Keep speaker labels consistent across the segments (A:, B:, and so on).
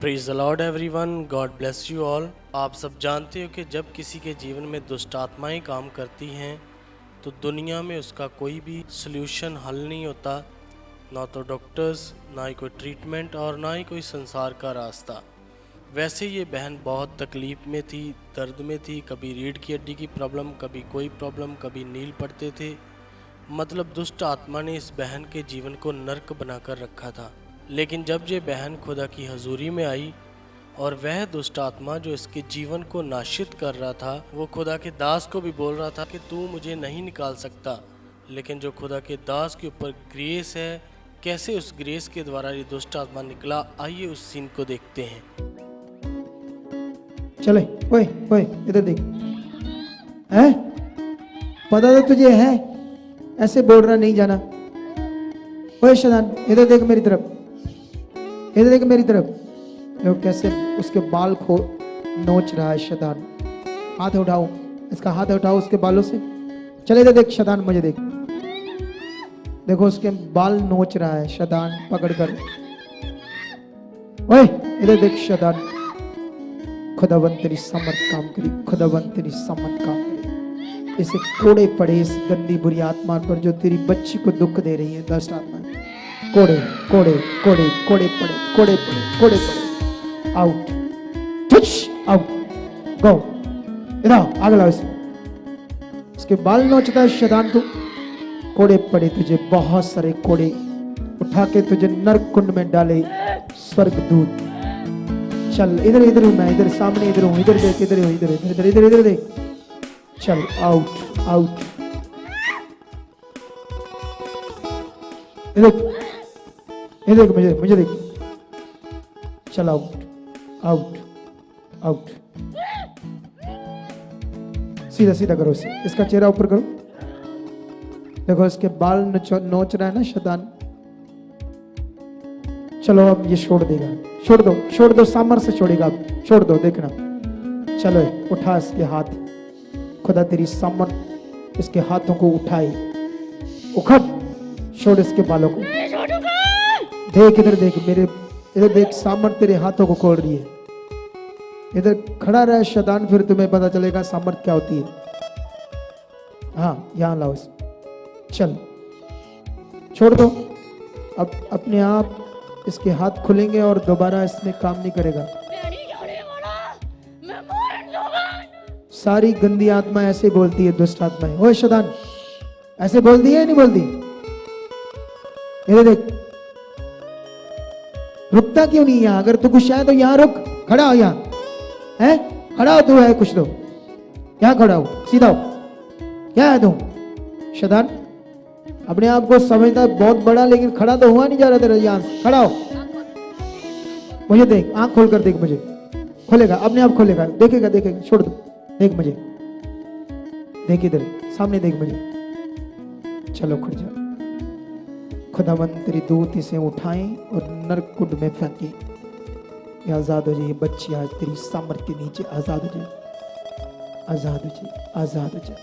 A: Praise the Lord everyone, God bless you all. आप सब जानते हो कि जब किसी के जीवन में दुष्ट आत्माएं काम करती हैं तो दुनिया में उसका कोई भी सल्यूशन हल नहीं होता, ना तो डॉक्टर्स, ना ही कोई ट्रीटमेंट और ना ही कोई संसार का रास्ता। वैसे ये बहन बहुत तकलीफ़ में थी, दर्द में थी, कभी रीढ़ की हड्डी की प्रॉब्लम, कभी कोई प्रॉब्लम, कभी नील पड़ते थे। मतलब दुष्ट आत्मा ने इस बहन के जीवन को नर्क बनाकर रखा था। लेकिन जब ये बहन खुदा की हजूरी में आई और वह दुष्ट आत्मा जो इसके जीवन को नाशित कर रहा था, वो खुदा के दास को भी बोल रहा था कि तू मुझे नहीं निकाल सकता। लेकिन जो खुदा के दास के ऊपर ग्रेस है, कैसे उस ग्रेस के द्वारा ये दुष्ट आत्मा निकला, आइए उस सीन को देखते हैं।
B: चले, ओए ओए इधर देख, है पता तो तुझे है, ऐसे बोल रहा नहीं जाना। ओए शैतान, इधर देख मेरी तरफ, इधर देख मेरी तरफ। देखो कैसे उसके बाल खो नोच रहा है शैतान। हाथ उठाओ, इसका हाथ उठाओ उसके बालों से। चले इधर देख शैतान, मुझे देख, देखो उसके बाल नोच रहा है शैतान पकड़ कर। ओए इधर देख शैतान, खुदावन तेरी समर्थ काम करी, खुदावन तेरी समर्थ काम करी। इसे कोड़े पड़े इस गंदी बुरी आत्मा पर जो तेरी बच्ची को दुख दे रही है। दुष्ट आत्मा कोड़े कोड़े कोड़े कोड़े पड़े, कोड़े पड़े, कोड़े पड़े। आउट, आउट, गो, इधर आगे लाओ इसे। इसके बाल नोचता है शैतान, तू कोड़े पड़े, तुझे बहुत सारे कोड़े उठा के तुझे नरक कुंड में डाले स्वर्गदूत। चल इधर, इधर हूं मैं, इधर सामने, इधर हूं, इधर देख, इधर हूं, इधर इधर इधर इधर देख। चल आउट, आउट, इधर देख, मुझे देख। चल आउट, आउट, आउट। सीधा सीधा करो इसे, इसका चेहरा ऊपर करो। देखो इसके बाल नोच रहा है ना शैतान। चलो अब ये छोड़ देगा, छोड़ दो, छोड़ दो, सामर्थ्य से छोड़ेगा अब, छोड़ दो, देखना। चलो उठा इसके हाथ, खुदा तेरी सामर्थ इसके हाथों को उठाए, उखड़, छोड़ इसके बालों को। देख इधर देख मेरे, इधर देख, सामर्थ तेरे हाथों को खोल रही है। इधर खड़ा रहा शैतान, फिर तुम्हें पता चलेगा सामर्थ क्या होती है। हाँ यहां लाओ इसे, चल छोड़ दो। अब अपने आप इसके हाथ खुलेंगे और दोबारा इसमें काम नहीं करेगा। सारी गंदी आत्मा ऐसे बोलती है, दुष्ट आत्माएं। ओए शैतान, ऐसे बोलती है नहीं बोलती? इधर देख, रुकता क्यों नहीं यहां? अगर तू कुछ है तो यहां रुक, खड़ा हो यहां, है खड़ा हो, तू है कुछ तो यहां खड़ा हो, सीधा हो। क्या है तू शैतान? अपने आप को समझता है बहुत बड़ा, लेकिन खड़ा तो हुआ नहीं जा रहा तेरा। यहां से खड़ा हो, मुझे देख, आंख खोल कर देख, मुझे खोलेगा, अपने आप खोलेगा, देखेगा, देखेगा, छोड़ दो, देख मुझे, देख इधर सामने देख मुझे। चलो खुद जा, खुदावंत तेरी दूत इसे उठाएं और नरक कुंड में फेंके। ये आजाद हो जाए, बच्ची आज तेरी सामर्थ के नीचे आजाद हो जाए, आजाद हो जाए, आजाद हो जाए।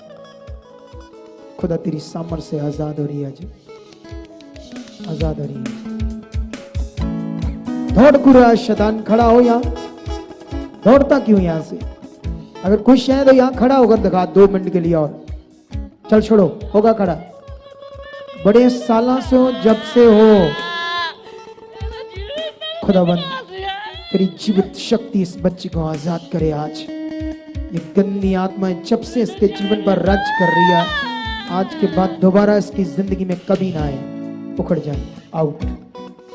B: खुदा तेरी सामर्थ से आजाद हो रही है, आज आजाद हो रही है। दौड़ क्यों रहा है शैतान? खड़ा हो यहां, दौड़ता क्यों यहां से? अगर खुश है तो यहां खड़ा होकर दिखा 2 मिनट के लिए और। चल छोड़ो, होगा खड़ा। बड़े सालों से हो, जब से हो, खुदावंत तेरी जीवित शक्ति इस बच्चे को आजाद करे आज। ये गंदी आत्माएं जब से इसके जीवन पर राज कर रही है, आज के बाद दोबारा इसकी जिंदगी में कभी ना आए, उखड़ जाए। आउट,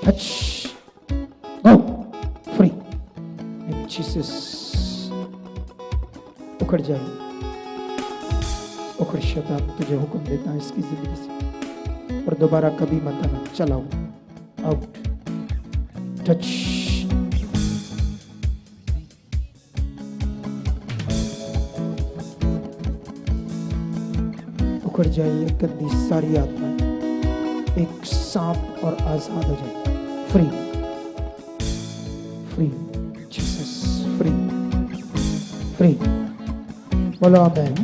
B: टच, गो, फ्री, जीसस। उखड़ जाए, उखड़ शैतान, तुझे हुक्म देता है इसकी जिंदगी से और दोबारा कभी मत आना। चलाओ, आउट, टच, उखड़ जाइए गंदी सारी आत्मा, एक सांप और आजाद हो जाए। Free, free, Jesus, free, free. बोलो आमीन।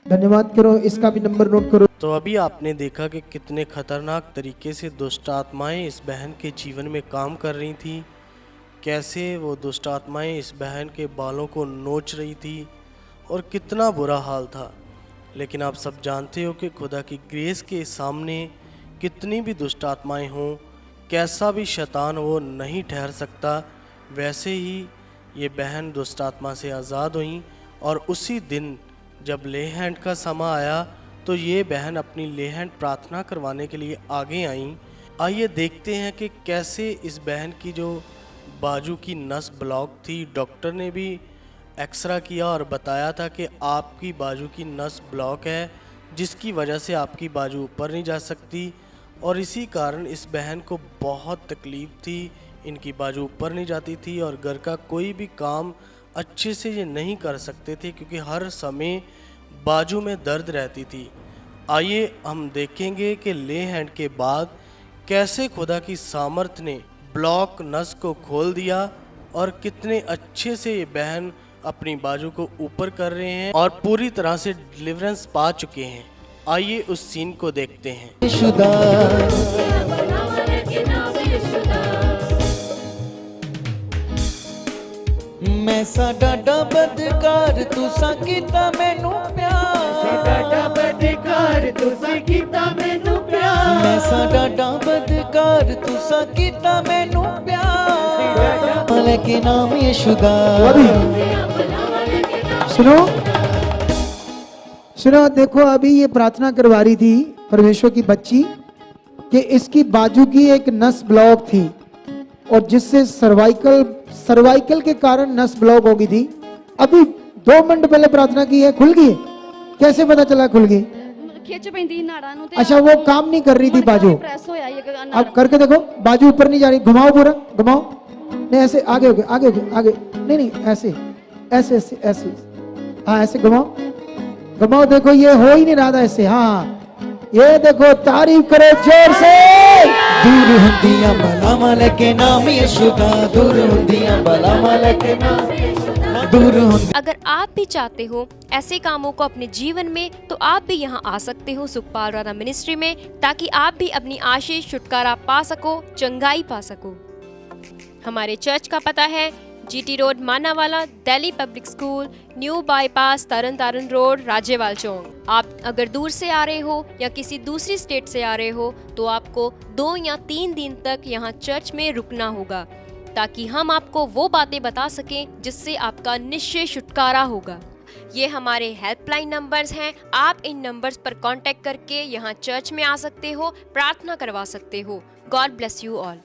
B: धन्यवाद करो, इसका भी नंबर नोट करो।
A: तो अभी आपने देखा कि कितने खतरनाक तरीके से दुष्ट आत्माएं इस बहन के जीवन में काम कर रही थी, कैसे वो दुष्ट आत्माएं इस बहन के बालों को नोच रही थी और कितना बुरा हाल था। लेकिन आप सब जानते हो कि खुदा की ग्रेस के सामने कितनी भी दुष्ट आत्माएं हों, कैसा भी शैतान वो नहीं ठहर सकता। वैसे ही ये बहन दुष्ट आत्मा से आज़ाद हुई और उसी दिन जब ले हैंड का समय आया तो ये बहन अपनी ले हैंड प्रार्थना करवाने के लिए आगे आई। आइए देखते हैं कि कैसे इस बहन की जो बाजू की नस ब्लॉक थी, डॉक्टर ने भी एक्सरा किया और बताया था कि आपकी बाजू की नस ब्लॉक है, जिसकी वजह से आपकी बाजू ऊपर नहीं जा सकती और इसी कारण इस बहन को बहुत तकलीफ़ थी। इनकी बाजू ऊपर नहीं जाती थी और घर का कोई भी काम अच्छे से ये नहीं कर सकते थे क्योंकि हर समय बाजू में दर्द रहती थी। आइए हम देखेंगे कि ले हैंड के बाद कैसे खुदा की सामर्थ ने ब्लॉक नस को खोल दिया और कितने अच्छे से ये बहन अपनी बाजू को ऊपर कर रहे हैं और पूरी तरह से डिलीवरेंस पा चुके हैं। आइए उस सीन को देखते हैं।
C: मैं साडा बदकार तुसा कीता मैनू प्यार,
D: साडा बदकार तुसा कीता मैनू प्यार,
C: मैं साडा बदकार तुसा कीता मैनू प्यार, लेकिन नाम यीशु दा।
B: सुनो सुनो, देखो अभी ये प्रार्थना करवा रही थी परमेश्वर की बच्ची कि इसकी बाजू की एक नस ब्लॉक थी और जिससे सर्वाइकल के कारण नस ब्लॉक हो गई थी। अभी 2 मिनट पहले प्रार्थना की है, खुल गई। कैसे पता चला खुल गई?
E: खिंच पैंदी नाड़ा नु ते
B: अच्छा, वो काम नहीं कर रही थी बाजू।
E: प्रेस होया ये
B: अब करके देखो, बाजू ऊपर नहीं जा रही। घुमाओ पूरा, घुमाओ। नहीं ऐसे आगे हो गए, आगे हो गए, आगे नहीं ऐसे ऐसे ऐसे ऐसे, हाँ ऐसे घुमाओ घुमाओ। देखो ये हो ही नहीं रहा था ऐसे। हाँ ये देखो, तारीफ करो जोर से।
C: दूर हुंदियां बलावां लेके नाम यीशु दा, दूर हुंदियां बलावां लेके नाम दूर हुंदी।
F: अगर आप भी चाहते हो ऐसे कामों को अपने जीवन में, तो आप भी यहाँ आ सकते हो सुखपाल राणा मिनिस्ट्री में, ताकि आप भी अपनी आशीष छुटकारा पा सको, चंगाई पा सको। हमारे चर्च का पता है GT road Manawala, Delhi public school, new bypass, Tarn Taran road, Rajewal chowk. आप अगर दूर से आ रहे हो या किसी दूसरी स्टेट से आ रहे हो तो आपको 2 या 3 दिन तक यहाँ चर्च में रुकना होगा, ताकि हम आपको वो बातें बता सकें जिससे आपका निश्चय छुटकारा होगा। ये हमारे हेल्पलाइन नंबर्स हैं। आप इन नंबर्स पर कांटेक्ट करके यहाँ चर्च में आ सकते हो, प्रार्थना करवा सकते हो। God bless you all.